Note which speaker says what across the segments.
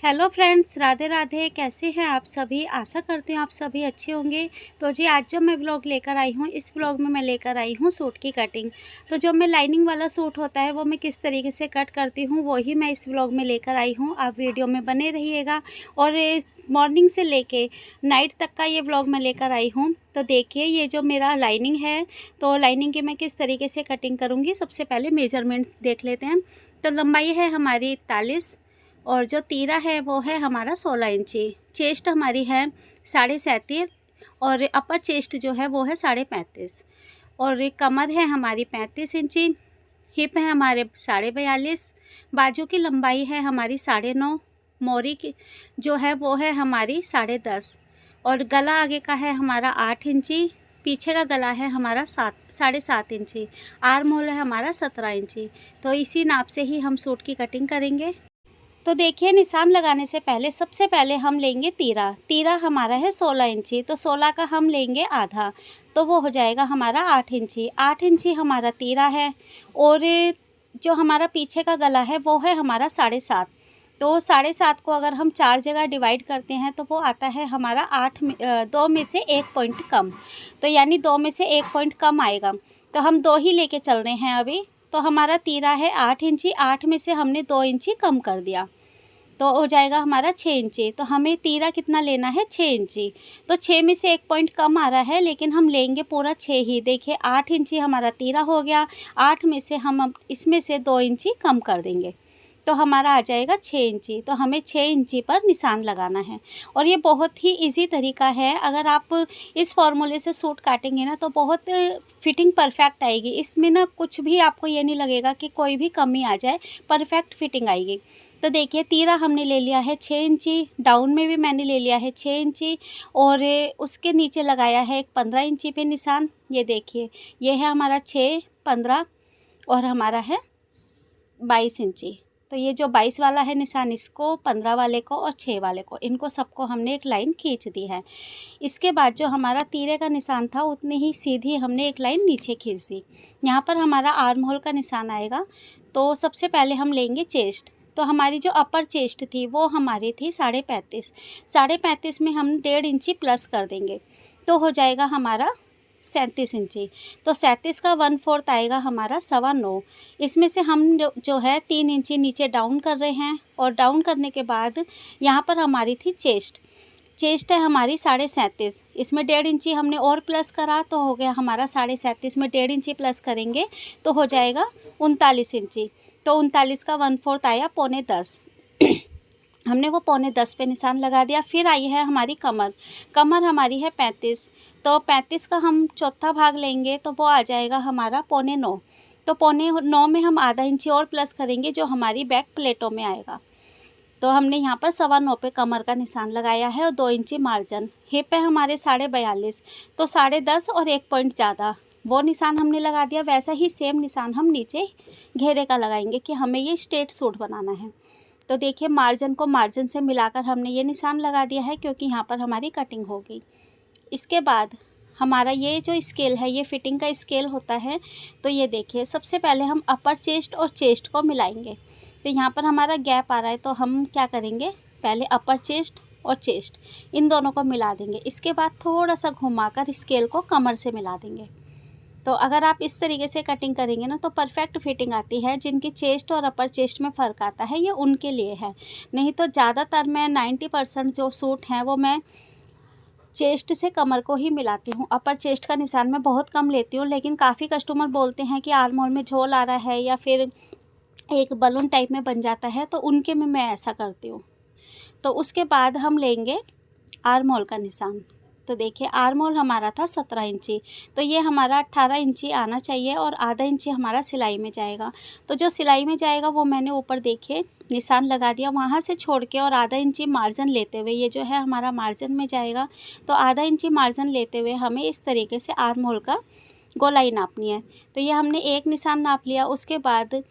Speaker 1: Hello friends, Radhe Radhe. कैसे हैं आप सभी? आशा करती हूँ आप सभी अच्छे होंगे। तो जी आज जो मैं व्लॉग लेकर आई हूँ, इस व्लॉग में मैं लेकर आई हूँ सूट की कटिंग। तो जो मैं लाइनिंग वाला सूट होता है वो मैं किस तरीके से कट करती हूँ वो ही मैं इस व्लॉग में लेकर आई हूँ। आप वीडियो में बने रहिएगा। और मॉर्निंग से लेके नाइट तक का ये व्लॉग मैं लेकर आई हूँ। तो देखिए ये जो मेरा लाइनिंग है, तो लाइनिंग की मैं किस तरीके से कटिंग करूँगी। सबसे पहले मेजरमेंट देख लेते हैं। तो लंबाई है हमारी 41 और जो तीरा है वो है हमारा 16 इंची। चेस्ट हमारी है 37.5 और अपर चेस्ट जो है वो है 35.5 और कमर है हमारी 35 इंची। हिप है हमारे 42.5। बाजू की लंबाई है हमारी 9.5। मोरी की जो है वो है हमारी 10.5 और गला आगे का है हमारा 8 इंची। पीछे का गला है हमारा 7.5 इंची। आर्म होल है हमारा 17 इंची। तो इसी नाप से ही हम सूट की कटिंग करेंगे। तो देखिए निशान लगाने से पहले सबसे पहले हम लेंगे तीरा। तीरा हमारा है 16 इंची, तो 16 का हम लेंगे आधा, तो वो हो जाएगा हमारा 8 इंची। 8 इंची हमारा तीरा है और जो हमारा पीछे का गला है वो है हमारा 7.5। तो 7.5 को अगर हम 4 जगह डिवाइड करते हैं तो वो आता है हमारा 2 में से 1 पॉइंट कम। तो यानी 2 में से 1 पॉइंट कम आएगा, तो हम 2 ही लेके चल रहे हैं अभी। तो हमारा तीरा है 8 इंची, 8 में से हमने 2 इंची कम कर दिया तो हो जाएगा हमारा 6 इंची। तो हमें तीरा कितना लेना है? 6 इंची। तो 6 में से 1 पॉइंट कम आ रहा है, लेकिन हम लेंगे पूरा 6 ही। देखिए 8 इंची हमारा तीरा हो गया। 8 में से हम अब इसमें से 2 इंची कम कर देंगे तो हमारा आ जाएगा 6 इंची। तो हमें 6 इंची पर निशान लगाना है और ये बहुत ही इजी तरीका है। अगर आप इस फॉर्मूले से सूट काटेंगे ना तो बहुत फिटिंग परफेक्ट आएगी। इसमें ना कुछ भी आपको ये नहीं लगेगा कि कोई भी कमी आ जाए, परफेक्ट फिटिंग आएगी। तो देखिए तीरा हमने ले लिया है 6 इंची, डाउन में भी मैंने ले लिया है 6 इंची और उसके नीचे लगाया है एक 15 इंची पे निशान। ये देखिए ये है हमारा 6, 15 और हमारा है 22 इंची। तो ये जो 22 वाला है निशान, इसको 15 वाले को और 6 वाले को, इनको सबको हमने एक लाइन खींच दी है। इसके बाद जो हमारा तीरे का निशान था उतनी ही सीधी हमने एक लाइन नीचे खींच दी। यहाँ पर हमारा आर्म होल का निशान आएगा। तो सबसे पहले हम लेंगे चेस्ट। तो हमारी जो अपर चेस्ट थी वो हमारी थी 35.5। 35.5 में हम 1.5 इंची प्लस कर देंगे तो हो जाएगा हमारा 37 इंची। तो 37 का 1/4 आएगा हमारा 9.25। इसमें से हम जो है 3 इंची नीचे डाउन कर रहे हैं और डाउन करने के बाद यहाँ पर हमारी थी चेस्ट। चेस्ट है हमारी 37.5। इसमें 1.5 इंची हमने और प्लस करा तो हो गया हमारा 37.5 में 1.5 इंची प्लस करेंगे तो हो जाएगा 39 इंची। तो 39 का 1/4 आया 9.25। हमने वो 9.25 पे निशान लगा दिया। फिर आई है हमारी कमर। कमर हमारी है 35। तो 35 का हम चौथा भाग लेंगे तो वो आ जाएगा हमारा 9.25। तो 9.25 में हम आधा इंची और प्लस करेंगे जो हमारी बैक प्लेटों में आएगा। तो हमने यहाँ पर 9.25 पे कमर का निशान लगाया है और 2 इंची मार्जिन। हिप है हमारे 42.5। तो 10.5 और 1 पॉइंट ज़्यादा वो निशान हमने लगा दिया। वैसा ही सेम निशान हम नीचे घेरे का लगाएंगे कि हमें ये स्ट्रेट सूट बनाना है। तो देखिए मार्जिन को मार्जिन से मिलाकर हमने ये निशान लगा दिया है क्योंकि यहाँ पर हमारी कटिंग होगी। इसके बाद हमारा ये जो स्केल है ये फिटिंग का स्केल होता है। तो ये देखिए सबसे पहले हम अपर चेस्ट और चेस्ट को मिलाएंगे। तो यहाँ पर हमारा गैप आ रहा है तो हम क्या करेंगे, पहले अपर चेस्ट और चेस्ट इन दोनों को मिला देंगे। इसके बाद थोड़ा सा घुमाकर स्केल को कमर से मिला देंगे। तो अगर आप इस तरीके से कटिंग करेंगे ना तो परफेक्ट फिटिंग आती है। जिनकी चेस्ट और अपर चेस्ट में फ़र्क आता है ये उनके लिए है, नहीं तो ज़्यादातर मैं 90% जो सूट हैं वो मैं चेस्ट से कमर को ही मिलाती हूँ। अपर चेस्ट का निशान मैं बहुत कम लेती हूँ, लेकिन काफ़ी कस्टमर बोलते हैं कि आर्म होल में झोल आ रहा है या फिर एक बलून टाइप में बन जाता है, तो उनके में मैं ऐसा करती हूँ। तो उसके बाद हम लेंगे आर्म होल का निशान। तो देखिए आर्म होल हमारा था 17 इंची, तो ये हमारा 18 इंची आना चाहिए और आधा इंची हमारा सिलाई में जाएगा। तो जो सिलाई में जाएगा वो मैंने ऊपर देखिए निशान लगा दिया, वहाँ से छोड़ के और आधा इंची मार्जिन लेते हुए ये जो है हमारा मार्जिन में जाएगा। तो आधा इंची मार्जिन लेते हुए हमें इस तरीके से आर्म होल का गोलाई नापनी है। तो ये हमने एक निशान नाप लिया। उसके बाद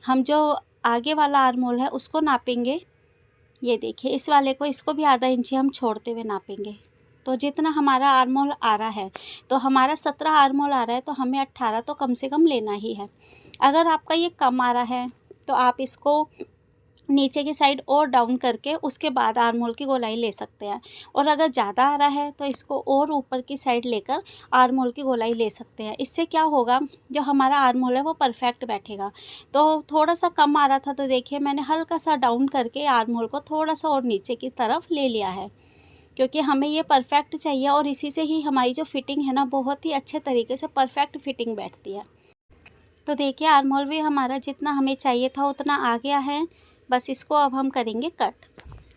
Speaker 1: हम जो आगे वाला आर्म होल है उसको नापेंगे। ये देखिए इस वाले को, इसको भी आधा इंची हम छोड़ते हुए नापेंगे। तो जितना हमारा आर्म होल आ रहा है, तो हमारा 17 आर्म होल आ रहा है तो हमें 18 तो कम से कम लेना ही है। अगर आपका ये कम आ रहा है तो आप इसको नीचे की साइड और डाउन करके उसके बाद आर्म होल की गोलाई ले सकते हैं। और अगर ज़्यादा आ रहा है तो इसको और ऊपर की साइड लेकर आर्म होल की गोलाई ले सकते हैं। इससे क्या होगा, जो हमारा आर्म होल है वो परफेक्ट बैठेगा। तो थोड़ा सा कम आ रहा था तो देखिए मैंने हल्का सा डाउन करके आर्म होल को थोड़ा सा और नीचे की तरफ ले लिया है, क्योंकि हमें ये परफेक्ट चाहिए और इसी से ही हमारी जो फिटिंग है ना बहुत ही अच्छे तरीके से परफेक्ट फिटिंग बैठती है। तो देखिए आर्म होल भी हमारा जितना हमें चाहिए था उतना आ गया है। बस इसको अब हम करेंगे कट।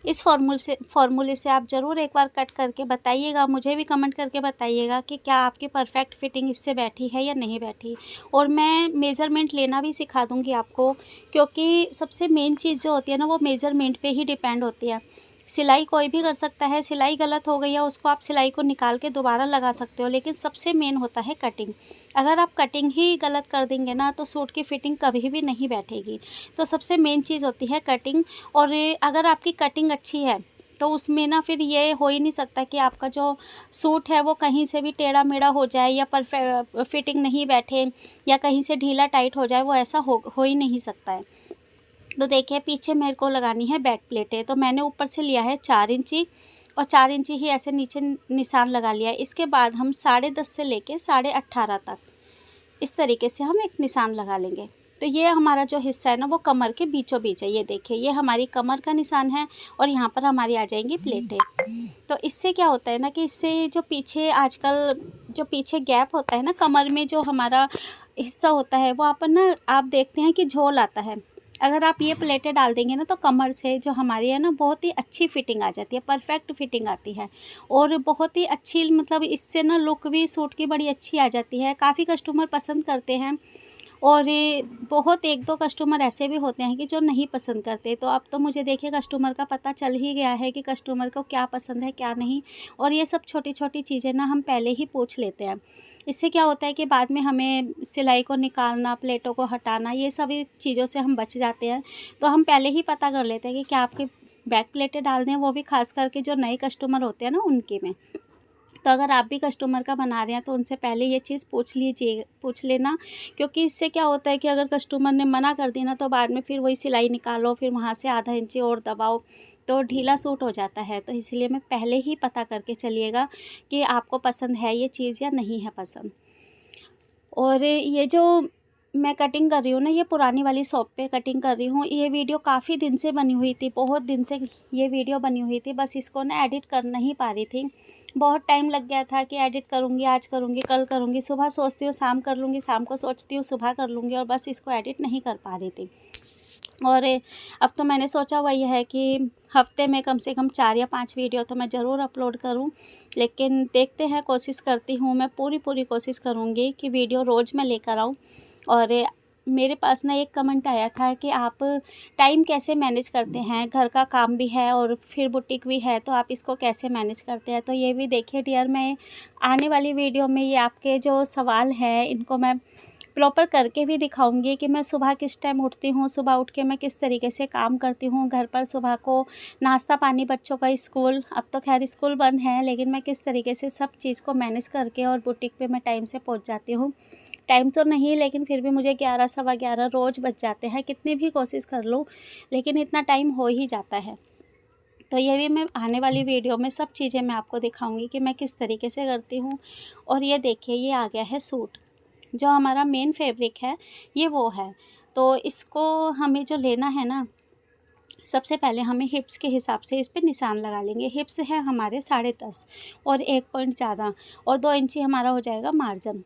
Speaker 1: इस फॉर्मूले से आप ज़रूर एक बार कट करके बताइएगा, मुझे भी कमेंट करके बताइएगा कि क्या आपकी परफेक्ट फिटिंग इससे बैठी है या नहीं बैठी। और मैं मेज़रमेंट लेना भी सिखा दूँगी आपको, क्योंकि सबसे मेन चीज़ जो होती है ना वो मेज़रमेंट पे ही डिपेंड होती है। सिलाई कोई भी कर सकता है, सिलाई गलत हो गई है उसको आप सिलाई को निकाल के दोबारा लगा सकते हो, लेकिन सबसे मेन होता है कटिंग। अगर आप कटिंग ही गलत कर देंगे ना तो सूट की फ़िटिंग कभी भी नहीं बैठेगी। तो सबसे मेन चीज़ होती है कटिंग। और अगर आपकी कटिंग अच्छी है तो उसमें ना फिर ये हो ही नहीं सकता कि आपका जो सूट है वो कहीं से भी टेढ़ा मेढ़ा हो जाए या फिटिंग नहीं बैठे या कहीं से ढीला टाइट हो जाए, वो ऐसा हो ही नहीं सकता है। तो देखिए पीछे मेरे को लगानी है बैक प्लेटें, तो मैंने ऊपर से लिया है 4 इंची और 4 इंची ही ऐसे नीचे निशान लगा लिया है। इसके बाद हम 10.5 से लेके 18.5 तक इस तरीके से हम एक निशान लगा लेंगे। तो ये हमारा जो हिस्सा है ना वो कमर के बीचों बीच है। ये देखिए ये हमारी कमर का निशान है और यहाँ पर हमारी आ जाएंगी प्लेटें। तो इससे क्या होता है ना कि इससे जो पीछे आजकल जो पीछे गैप होता है ना कमर में, जो हमारा हिस्सा होता है वो अपन ना आप देखते हैं कि झोल आता है। अगर आप ये प्लेटें डाल देंगे ना तो कमर से जो हमारी है ना बहुत ही अच्छी फिटिंग आ जाती है, परफेक्ट फिटिंग आती है। और बहुत ही अच्छी मतलब इससे ना लुक भी सूट की बड़ी अच्छी आ जाती है। काफ़ी कस्टमर पसंद करते हैं और ये बहुत 1-2 कस्टमर ऐसे भी होते हैं कि जो नहीं पसंद करते। तो अब तो मुझे देखिए कस्टमर का पता चल ही गया है कि कस्टमर को क्या पसंद है क्या नहीं। और ये सब छोटी-छोटी चीज़ें ना हम पहले ही पूछ लेते हैं। इससे क्या होता है कि बाद में हमें सिलाई को निकालना, प्लेटों को हटाना, ये सभी चीज़ों से हम बच जाते हैं। तो हम पहले ही पता कर लेते हैं कि क्या आपके बैक प्लेटें डाल दें, वो भी ख़ास करके जो नए कस्टमर होते हैं ना उनके में। तो अगर आप भी कस्टमर का बना रहे हैं तो उनसे पहले ये चीज़ पूछ लेना, क्योंकि इससे क्या होता है कि अगर कस्टमर ने मना कर दिया ना तो बाद में फिर वही सिलाई निकालो, फिर वहाँ से आधा इंची और दबाओ तो ढीला सूट हो जाता है। तो इसलिए मैं पहले ही पता करके चलिएगा कि आपको पसंद है ये चीज़ या नहीं है पसंद। और ये जो मैं कटिंग कर रही हूँ ना, ये पुरानी वाली शॉप पे कटिंग कर रही हूँ। ये वीडियो काफ़ी दिन से बनी हुई थी, बहुत दिन से ये वीडियो बनी हुई थी, बस इसको ना एडिट कर नहीं पा रही थी। बहुत टाइम लग गया था कि एडिट करूँगी, आज करूँगी, कल करूँगी, सुबह सोचती हूँ शाम कर लूँगी, शाम को सोचती हूँ सुबह कर लूँगी, और बस इसको एडिट नहीं कर पा रही थी। और अब तो मैंने सोचा हुआ ये है कि हफ्ते में कम से कम 4 या 5 वीडियो तो मैं ज़रूर अपलोड करूं। लेकिन देखते हैं, कोशिश करती हूं, मैं पूरी कोशिश करूंगी कि वीडियो रोज़ मैं लेकर आऊं। और मेरे पास ना एक कमेंट आया था कि आप टाइम कैसे मैनेज करते हैं, घर का काम भी है और फिर बुटीक भी है, तो आप इसको कैसे मैनेज करते हैं। तो ये भी देखिए डियर, मैं आने वाली वीडियो में ये आपके जो सवाल हैं इनको मैं प्रॉपर करके भी दिखाऊंगी कि मैं सुबह किस टाइम उठती हूँ, सुबह उठ के मैं किस तरीके से काम करती हूँ घर पर, सुबह को नाश्ता पानी, बच्चों का स्कूल, अब तो खैर स्कूल बंद है, लेकिन मैं किस तरीके से सब चीज़ को मैनेज करके और बुटीक पे मैं टाइम से पहुँच जाती हूँ। टाइम तो नहीं, लेकिन फिर भी मुझे 11 सवा 11 रोज़ बच जाते हैं, कितनी भी कोशिश कर लूँ लेकिन इतना टाइम हो ही जाता है। तो ये भी मैं आने वाली वीडियो में सब चीज़ें मैं आपको दिखाऊंगी कि मैं किस तरीके से करती हूँ। और ये देखिए ये आ गया है सूट, जो हमारा मेन फैब्रिक है ये वो है। तो इसको हमें जो लेना है ना, सबसे पहले हमें हिप्स के हिसाब से इस पे निशान लगा लेंगे। हिप्स है हमारे 10.5 और 1 पॉइंट ज़्यादा, और 2 इंची हमारा हो जाएगा मार्जिन।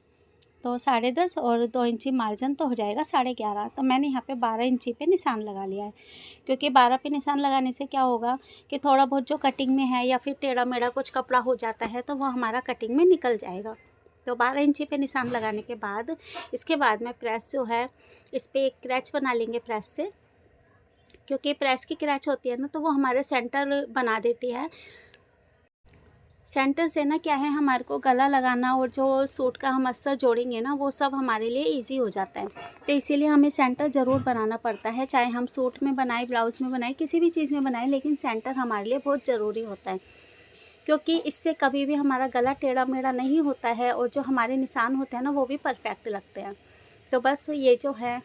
Speaker 1: तो 10.5 और 2 इंची मार्जिन तो हो जाएगा 11.5। तो मैंने यहाँ पे 12 इंची पे निशान लगा लिया है, क्योंकि 12 पे निशान लगाने से क्या होगा कि थोड़ा बहुत जो कटिंग में है या फिर टेढ़ा मेढ़ा कुछ कपड़ा हो जाता है तो वो हमारा कटिंग में निकल जाएगा। तो 12 इंची पे निशान लगाने के बाद इसके बाद में प्रेस जो है इस पर एक क्रैच बना लेंगे प्रेस से, क्योंकि प्रेस की क्रैच होती है ना तो वो हमारे सेंटर बना देती है। सेंटर से ना क्या है, हमारे को गला लगाना और जो सूट का हम अस्तर जोड़ेंगे ना वो सब हमारे लिए इजी हो जाता है। तो इसीलिए हमें सेंटर ज़रूर बनाना पड़ता है, चाहे हम सूट में बनाए, ब्लाउज़ में बनाए, किसी भी चीज़ में बनाए, लेकिन सेंटर हमारे लिए बहुत ज़रूरी होता है, क्योंकि इससे कभी भी हमारा गला टेढ़ा मेढ़ा नहीं होता है और जो हमारे निशान होते हैं ना वो भी परफेक्ट लगते हैं। तो बस ये जो है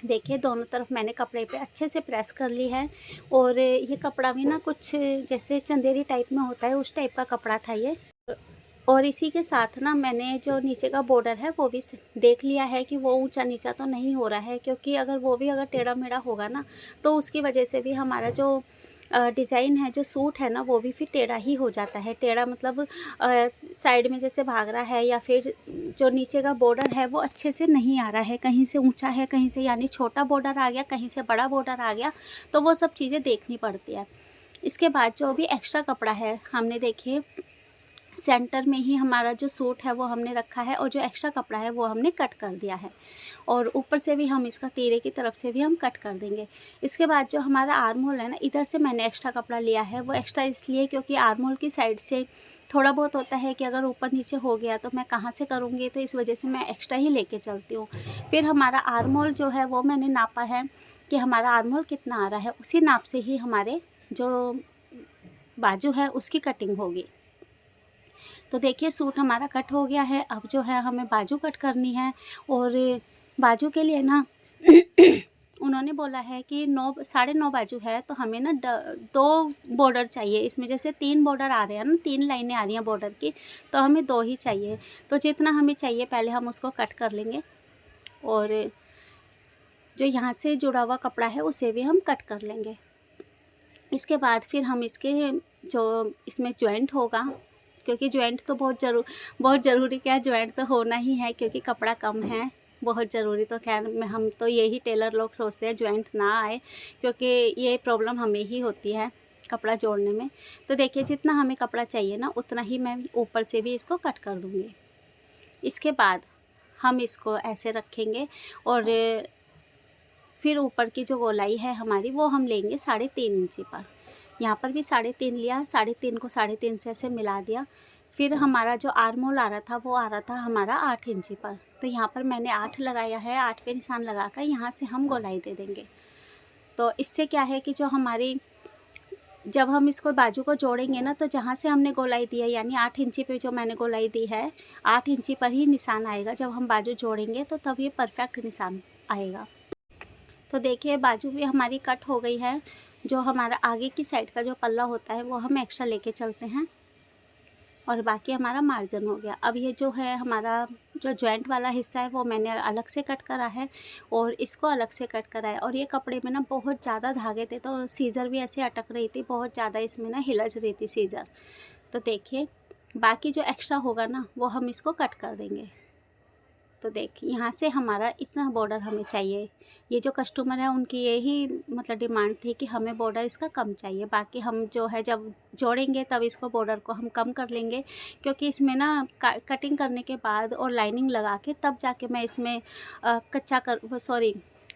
Speaker 1: देखिए दोनों तरफ मैंने कपड़े पे अच्छे से प्रेस कर ली है। और ये कपड़ा भी ना कुछ जैसे चंदेरी टाइप में होता है उस टाइप का कपड़ा था ये। और इसी के साथ ना मैंने जो नीचे का बॉर्डर है वो भी देख लिया है कि वो ऊंचा नीचा तो नहीं हो रहा है, क्योंकि अगर वो भी अगर टेढ़ा मेढ़ा होगा ना तो उसकी वजह से भी हमारा जो डिज़ाइन है, जो सूट है ना, वो भी फिर टेढ़ा ही हो जाता है। टेढ़ा मतलब साइड में जैसे भाग रहा है, या फिर जो नीचे का बॉर्डर है वो अच्छे से नहीं आ रहा है, कहीं से ऊंचा है, कहीं से यानी छोटा बॉर्डर आ गया, कहीं से बड़ा बॉर्डर आ गया, तो वो सब चीज़ें देखनी पड़ती है। इसके बाद जो भी एक्स्ट्रा कपड़ा है हमने देखिए सेंटर में ही हमारा जो सूट है वो हमने रखा है, और जो एक्स्ट्रा कपड़ा है वो हमने कट कर दिया है, और ऊपर से भी हम इसका तीरे की तरफ से भी हम कट कर देंगे। इसके बाद जो हमारा आर्म होल है ना, इधर से मैंने एक्स्ट्रा कपड़ा लिया है। वो एक्स्ट्रा इसलिए क्योंकि आर्म होल की साइड से थोड़ा बहुत होता है कि अगर ऊपर नीचे हो गया तो मैं कहाँ से करूँगी, तो इस वजह से मैं एक्स्ट्रा ही लेके चलती हूँ। फिर हमारा आर्म होल जो है वो मैंने नापा है कि हमारा आर्म होल कितना आ रहा है, उसी नाप से ही हमारे जो बाजू है उसकी कटिंग होगी। तो देखिए सूट हमारा कट हो गया है। अब जो है हमें बाजू कट करनी है, और बाजू के लिए ना उन्होंने बोला है कि 9 साढ़े 9 बाजू है, तो हमें ना 2 बॉर्डर चाहिए इसमें। जैसे 3 बॉर्डर आ रहे हैं ना, 3 लाइनें आ रही हैं बॉर्डर की, तो हमें 2 ही चाहिए। तो जितना हमें चाहिए पहले हम उसको कट कर लेंगे, और जो यहाँ से जुड़ा हुआ कपड़ा है उसे भी हम कट कर लेंगे। इसके बाद फिर हम इसके जो इसमें जॉइंट होगा, क्योंकि जॉइंट तो बहुत ज़रूरी, क्या जॉइंट तो होना ही है, क्योंकि कपड़ा कम है, बहुत ज़रूरी। तो खैर मैं हम तो यही टेलर लोग सोचते हैं जॉइंट ना आए, क्योंकि ये प्रॉब्लम हमें ही होती है कपड़ा जोड़ने में। तो देखिए जितना हमें कपड़ा चाहिए ना उतना ही मैं ऊपर से भी इसको कट कर दूँगी। इसके बाद हम इसको ऐसे रखेंगे, और फिर ऊपर की जो गोलाई है हमारी वो हम लेंगे 3.5 इंची पर। यहाँ पर भी 3.5 लिया, 3.5 को 3.5 से ऐसे मिला दिया। फिर हमारा जो आर्म होल आ रहा था वो आ रहा था हमारा 8 इंची पर, तो यहाँ पर मैंने 8 लगाया है। 8 पे निशान लगाकर यहाँ से हम गोलाई दे देंगे। तो इससे क्या है कि जो हमारी जब हम इसको बाजू को जोड़ेंगे ना, तो जहाँ से हमने गोलाई दी है यानी 8 इंची पे जो मैंने गोलाई दी है, 8 इंची पर ही निशान आएगा। जब हम बाजू जोड़ेंगे तो तब ये परफेक्ट निशान आएगा। तो देखिए बाजू भी हमारी कट हो गई है। जो हमारा आगे की साइड का जो पल्ला होता है वो हम एक्स्ट्रा लेके चलते हैं, और बाकी हमारा मार्जिन हो गया। अब ये जो है हमारा जो जॉइंट वाला हिस्सा है वो मैंने अलग से कट करा है, और इसको अलग से कट करा है। और ये कपड़े में ना बहुत ज़्यादा धागे थे, तो सीज़र भी ऐसे अटक रही थी, बहुत ज़्यादा इसमें ना हिलज रही थी सीज़र। तो देखिए बाकी जो एक्स्ट्रा होगा ना वो हम इसको कट कर देंगे। तो देखिए यहाँ से हमारा इतना बॉर्डर हमें चाहिए। ये जो कस्टमर है उनकी यही मतलब डिमांड थी कि हमें बॉर्डर इसका कम चाहिए। बाकी हम जो है जब जोड़ेंगे तब इसको बॉर्डर को हम कम कर लेंगे, क्योंकि इसमें ना कटिंग करने के बाद और लाइनिंग लगा के तब जाके मैं इसमें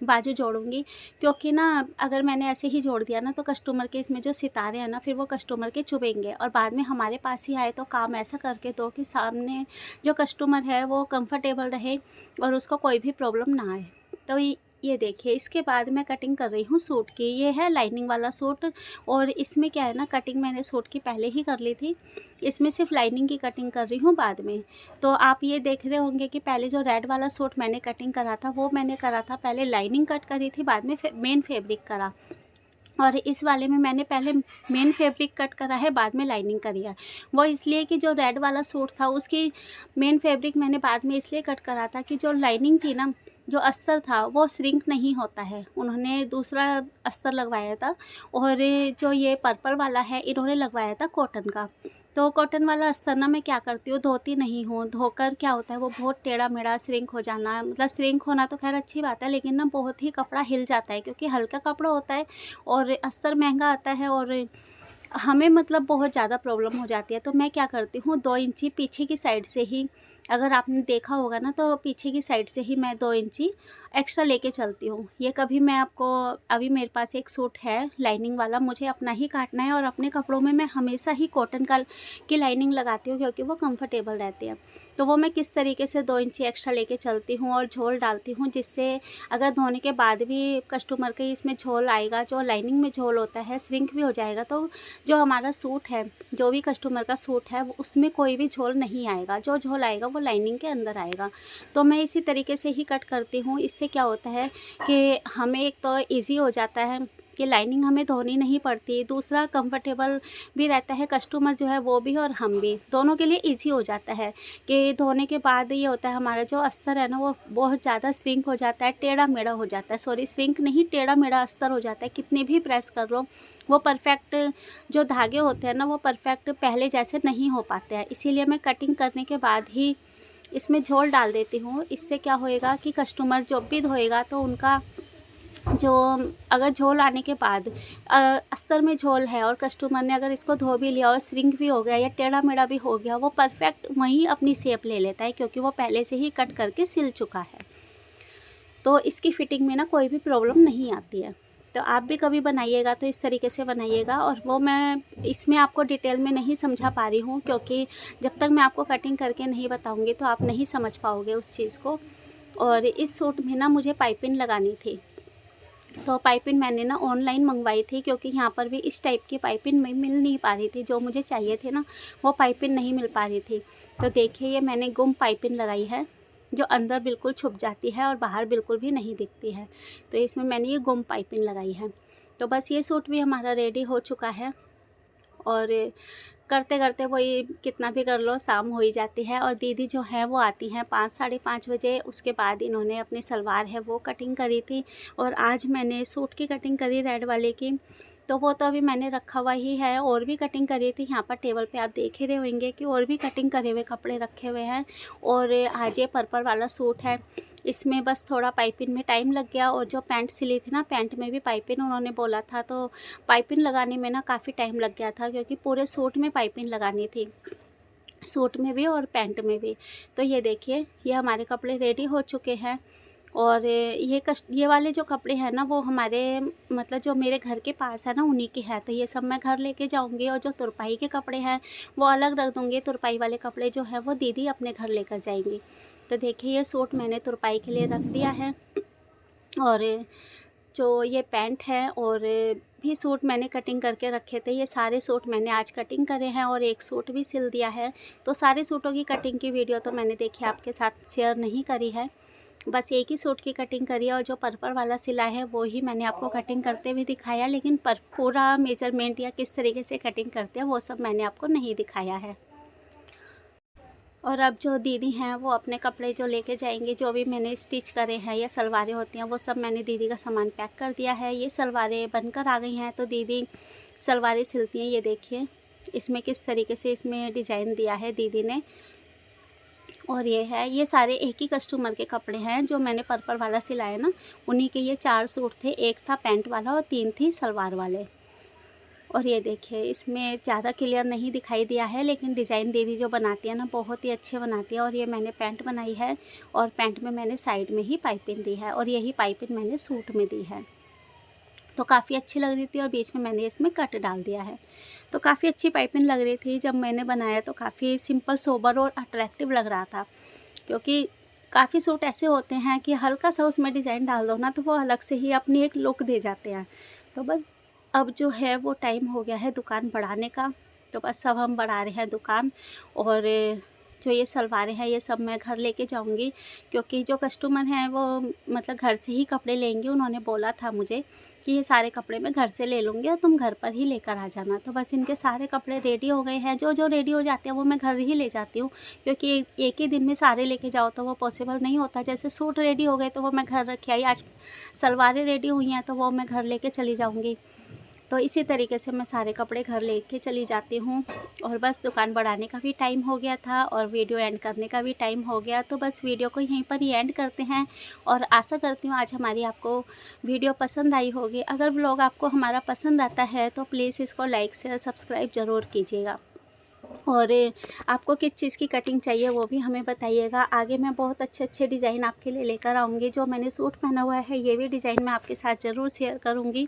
Speaker 1: बाजू जोड़ूंगी। क्योंकि ना अगर मैंने ऐसे ही जोड़ दिया ना तो कस्टमर के इसमें जो सितारे हैं ना फिर वो कस्टमर के चुभेंगे, और बाद में हमारे पास ही आए। तो काम ऐसा करके दो कि सामने जो कस्टमर है वो कंफर्टेबल रहे और उसको कोई भी प्रॉब्लम ना आए। तो ये देखिए इसके बाद मैं कटिंग कर रही हूँ सूट की। ये है लाइनिंग वाला सूट, और इसमें क्या है ना कटिंग मैंने सूट की पहले ही कर ली थी। इसमें सिर्फ लाइनिंग की कटिंग कर रही हूँ बाद में। तो आप ये देख रहे होंगे कि पहले जो रेड वाला सूट मैंने कटिंग करा था वो मैंने करा था पहले लाइनिंग कट करी थी, बाद में मेन फैब्रिक करा। और इस वाले में मैंने पहले मेन फैब्रिक कट करा है, बाद में लाइनिंग करी है। वो इसलिए कि जो रेड वाला सूट था उसकी मेन फैब्रिक मैंने बाद में इसलिए कट करा था कि जो लाइनिंग थी ना, जो अस्तर था वो श्रिंक नहीं होता है। उन्होंने दूसरा अस्तर लगवाया था, और जो ये पर्पल वाला है इन्होंने लगवाया था कॉटन का। तो कॉटन वाला अस्तर ना मैं क्या करती हूँ, धोती नहीं हूँ। धोकर क्या होता है वो बहुत टेढ़ा मेढ़ा श्रिंक हो जाना, मतलब श्रिंक होना तो खैर अच्छी बात है, लेकिन ना बहुत ही कपड़ा हिल जाता है, क्योंकि हल्का कपड़ा होता है और अस्तर महंगा आता है, और हमें मतलब बहुत ज़्यादा प्रॉब्लम हो जाती है। तो मैं क्या करती हूँ 2 इंची पीछे की साइड से ही, अगर आपने देखा होगा ना तो पीछे की साइड से ही मैं 2 इंची एक्स्ट्रा लेके चलती हूँ। ये कभी मैं आपको, अभी मेरे पास एक सूट है लाइनिंग वाला, मुझे अपना ही काटना है, और अपने कपड़ों में मैं हमेशा ही कॉटन की लाइनिंग लगाती हूँ, क्योंकि वो कंफर्टेबल रहती है। तो वो मैं किस तरीके से 2 इंची एक्स्ट्रा लेके चलती हूँ और झोल डालती हूँ, जिससे अगर धोने के बाद भी कस्टमर के इसमें झोल आएगा, जो लाइनिंग में झोल होता है श्रिंक भी हो जाएगा, तो जो हमारा सूट है, जो भी कस्टमर का सूट है उसमें कोई भी झोल नहीं आएगा। जो झोल आएगा वो लाइनिंग के अंदर आएगा। तो मैं इसी तरीके से ही कट करती हूँ, इससे इससे क्या होता है कि हमें एक तो ईज़ी हो जाता है कि लाइनिंग हमें धोनी नहीं पड़ती, दूसरा कंफर्टेबल भी रहता है कस्टमर जो है वो भी और हम भी, दोनों के लिए इजी हो जाता है कि धोने के बाद ये होता है हमारा जो अस्तर है ना वो बहुत ज़्यादा श्रिंक हो जाता है, टेढ़ा मेढ़ा हो जाता है, सॉरी श्रिंक नहीं, टेढ़ा मेढ़ा अस्तर हो जाता है, कितनी भी प्रेस कर लो वो परफेक्ट जो धागे होते हैं ना वो परफेक्ट पहले जैसे नहीं हो पाते हैं। इसीलिए मैं कटिंग करने के बाद ही इसमें झोल डाल देती हूँ। इससे क्या होएगा कि कस्टमर जब भी धोएगा तो उनका जो अगर झोल आने के बाद अस्तर में झोल है और कस्टमर ने अगर इसको धो भी लिया और श्रिंक भी हो गया या टेढ़ा मेढ़ा भी हो गया, वो परफेक्ट वहीं अपनी शेप ले लेता है क्योंकि वो पहले से ही कट करके सिल चुका है। तो इसकी फिटिंग में ना कोई भी प्रॉब्लम नहीं आती है। तो आप भी कभी बनाइएगा तो इस तरीके से बनाइएगा। और वो मैं इसमें आपको डिटेल में नहीं समझा पा रही हूँ क्योंकि जब तक मैं आपको कटिंग करके नहीं बताऊँगी तो आप नहीं समझ पाओगे उस चीज़ को। और इस सूट में ना मुझे पाइपिंग लगानी थी, तो पाइपिंग मैंने ना ऑनलाइन मंगवाई थी क्योंकि यहाँ पर भी इस टाइप की पाइपिंग में मिल नहीं पा रही थी, जो मुझे चाहिए थे ना वो पाइपिंग नहीं मिल पा रही थी। तो देखिए ये मैंने गुम पाइपिंग लगाई है जो अंदर बिल्कुल छुप जाती है और बाहर बिल्कुल भी नहीं दिखती है, तो इसमें मैंने ये गुम पाइपिंग लगाई है। तो बस ये सूट भी हमारा रेडी हो चुका है और करते करते वही कितना भी कर लो शाम हो ही जाती है। और दीदी जो है वो आती हैं 5 साढ़े 5 बजे। उसके बाद इन्होंने अपनी सलवार है वो कटिंग करी थी और आज मैंने सूट की कटिंग करी रेड वाले की, तो वो तो अभी मैंने रखा हुआ ही है। और भी कटिंग करी थी, यहाँ पर टेबल पे आप देख ही रहे होंगे कि और भी कटिंग करे हुए कपड़े रखे हुए हैं। और आज ये पर्पल वाला सूट है, इसमें बस थोड़ा पाइपिंग में टाइम लग गया। और जो पैंट सिली थी ना, पैंट में भी पाइपिंग उन्होंने बोला था, तो पाइपिंग लगाने में ना काफ़ी टाइम लग गया था क्योंकि पूरे सूट में पाइपिंग लगानी थी, सूट में भी और पैंट में भी। तो ये देखिए ये हमारे कपड़े रेडी हो चुके हैं। और ये वाले जो कपड़े हैं ना वो हमारे मतलब जो मेरे घर के पास है ना उन्हीं के हैं, तो ये सब मैं घर लेके जाऊंगी। और जो तुरपाई के कपड़े हैं वो अलग रख दूंगी, तुरपाई वाले कपड़े जो है वो दीदी अपने घर लेकर जाएंगी। तो देखिए ये सूट मैंने तुरपाई के लिए रख दिया है। और जो ये पैंट है और भी सूट मैंने कटिंग करके रखे थे, ये सारे सूट मैंने आज कटिंग करे हैं और एक सूट भी सिल दिया है। तो सारे सूटों की कटिंग की वीडियो तो मैंने देखिए आपके साथ शेयर नहीं करी है, बस एक ही सूट की कटिंग करी है। और जो पर्पल वाला सिला है वो ही मैंने आपको कटिंग करते हुए दिखाया, लेकिन पूरा मेजरमेंट या किस तरीके से कटिंग करते हैं वो सब मैंने आपको नहीं दिखाया है। और अब जो दीदी हैं वो अपने कपड़े जो लेके जाएंगे, जो भी मैंने स्टिच करे हैं या सलवारें होती हैं वो सब मैंने दीदी का सामान पैक कर दिया है। ये सलवारें बनकर आ गई हैं, तो दीदी सलवारें सिलती हैं। ये देखिए इसमें किस तरीके से इसमें डिज़ाइन दिया है दीदी ने। और ये सारे एक ही कस्टमर के कपड़े हैं जो मैंने पर्पल वाला सिलाया ना, उन्हीं के ये 4 सूट थे, एक था पैंट वाला और 3 थी सलवार वाले। और ये देखिए इसमें ज़्यादा क्लियर नहीं दिखाई दिया है, लेकिन डिज़ाइन दीदी जो बनाती है ना बहुत ही अच्छे बनाती है। और ये मैंने पैंट बनाई है और पैंट में मैंने साइड में ही पाइपिंग दी है और यही पाइपिंग मैंने सूट में दी है, तो काफ़ी अच्छी लग रही थी। और बीच में मैंने इसमें कट डाल दिया है, तो काफ़ी अच्छी पाइपिंग लग रही थी। जब मैंने बनाया तो काफ़ी सिंपल सोबर और अट्रैक्टिव लग रहा था, क्योंकि काफ़ी सूट ऐसे होते हैं कि हल्का सा उसमें डिज़ाइन डाल दो ना तो वो अलग से ही अपनी एक लुक दे जाते हैं। तो बस अब जो है वो टाइम हो गया है दुकान बढ़ाने का, तो बस अब हम बढ़ा रहे हैं दुकान। और जो ये सलवारें हैं ये सब मैं घर लेके जाऊंगी, क्योंकि जो कस्टमर हैं वो मतलब घर से ही कपड़े लेंगे। उन्होंने बोला था मुझे कि ये सारे कपड़े मैं घर से ले लूँगी और तुम घर पर ही लेकर आ जाना। तो बस इनके सारे कपड़े रेडी हो गए हैं, जो जो रेडी हो जाते हैं वो मैं घर ही ले जाती हूँ, क्योंकि एक ही दिन में सारे लेके जाओ तो वो पॉसिबल नहीं होता। जैसे सूट रेडी हो गए तो वो मैं घर रखे आई, आज सलवारें रेडी हुई हैं तो वो मैं घर लेके चली जाऊँगी। तो इसी तरीके से मैं सारे कपड़े घर लेके चली जाती हूँ। और बस दुकान बढ़ाने का भी टाइम हो गया था और वीडियो एंड करने का भी टाइम हो गया, तो बस वीडियो को यहीं पर ही एंड करते हैं। और आशा करती हूँ आज हमारी आपको वीडियो पसंद आई होगी। अगर व्लॉग आपको हमारा पसंद आता है तो प्लीज़ इसको लाइक शेयर सब्सक्राइब ज़रूर कीजिएगा। और आपको किस चीज़ की कटिंग चाहिए वो भी हमें बताइएगा। आगे मैं बहुत अच्छे अच्छे डिज़ाइन आपके लिए लेकर आऊँगी। जो मैंने सूट पहना हुआ है ये भी डिज़ाइन मैं आपके साथ ज़रूर शेयर करूँगी,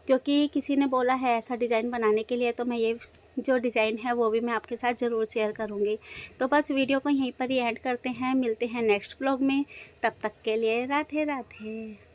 Speaker 1: क्योंकि किसी ने बोला है ऐसा डिज़ाइन बनाने के लिए, तो मैं ये जो डिज़ाइन है वो भी मैं आपके साथ ज़रूर शेयर करूँगी। तो बस वीडियो को यहीं पर ही एंड करते हैं, मिलते हैं नेक्स्ट ब्लॉग में। तब तक के लिए राधे राधे।